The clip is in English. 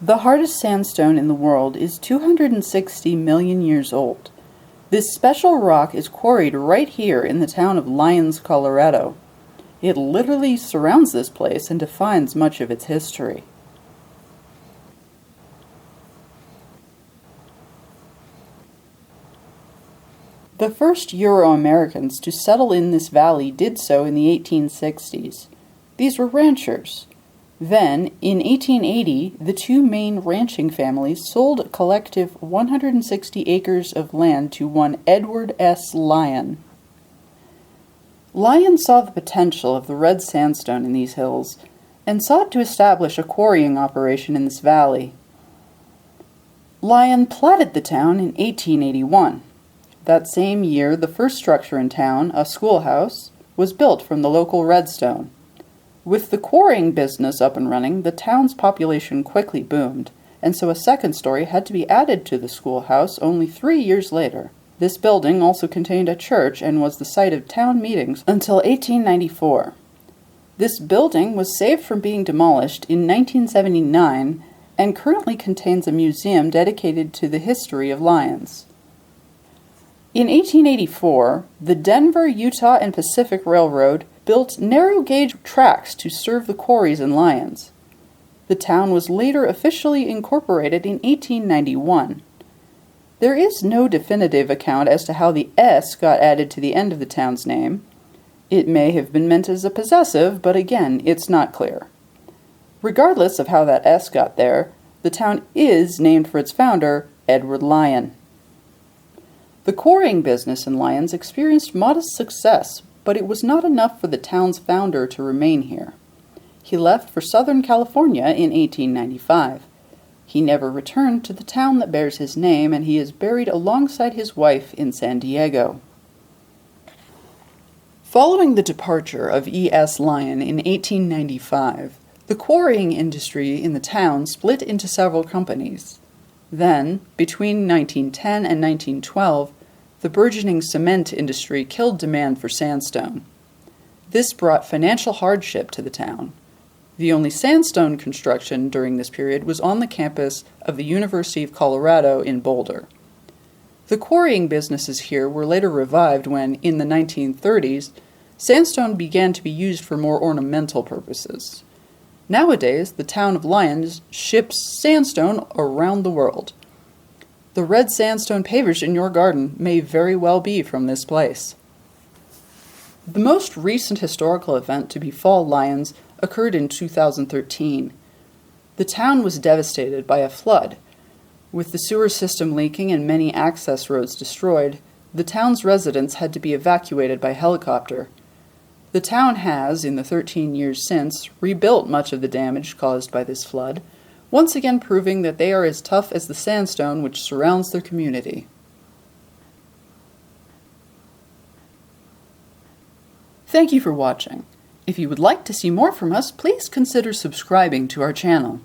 The hardest sandstone in the world is 260 million years old. This special rock is quarried right here in the town of Lyons, Colorado. It literally surrounds this place and defines much of its history. The first Euro-Americans to settle in this valley did so in the 1860s. These were ranchers. Then, in 1880, the two main ranching families sold a collective 160 acres of land to one Edward S. Lyon. Lyon saw the potential of the red sandstone in these hills and sought to establish a quarrying operation in this valley. Lyon platted the town in 1881. That same year, the first structure in town, a schoolhouse, was built from the local redstone. With the quarrying business up and running, the town's population quickly boomed, and so a second story had to be added to the schoolhouse only 3 years later. This building also contained a church and was the site of town meetings until 1894. This building was saved from being demolished in 1979 and currently contains a museum dedicated to the history of Lyons. In 1884, the Denver, Utah, and Pacific Railroad built narrow-gauge tracks to serve the quarries in Lyons. The town was later officially incorporated in 1891. There is no definitive account as to how the S got added to the end of the town's name. It may have been meant as a possessive, but again, it's not clear. Regardless of how that S got there, the town is named for its founder, Edward Lyon. The quarrying business in Lyons experienced modest success, but it was not enough for the town's founder to remain here. He left for Southern California in 1895. He never returned to the town that bears his name, and he is buried alongside his wife in San Diego. Following the departure of E.S. Lyon in 1895, the quarrying industry in the town split into several companies. Then, between 1910 and 1912, the burgeoning cement industry killed demand for sandstone. This brought financial hardship to the town. The only sandstone construction during this period was on the campus of the University of Colorado in Boulder. The quarrying businesses here were later revived when, in the 1930s, sandstone began to be used for more ornamental purposes. Nowadays, the town of Lyons ships sandstone around the world. The red sandstone pavers in your garden may very well be from this place. The most recent historical event to befall Lyons occurred in 2013. The town was devastated by a flood. With the sewer system leaking and many access roads destroyed, the town's residents had to be evacuated by helicopter. The town has, in the 13 years since, rebuilt much of the damage caused by this flood, once again proving that they are as tough as the sandstone which surrounds their community. Thank you for watching. If you would like to see more from us, please consider subscribing to our channel.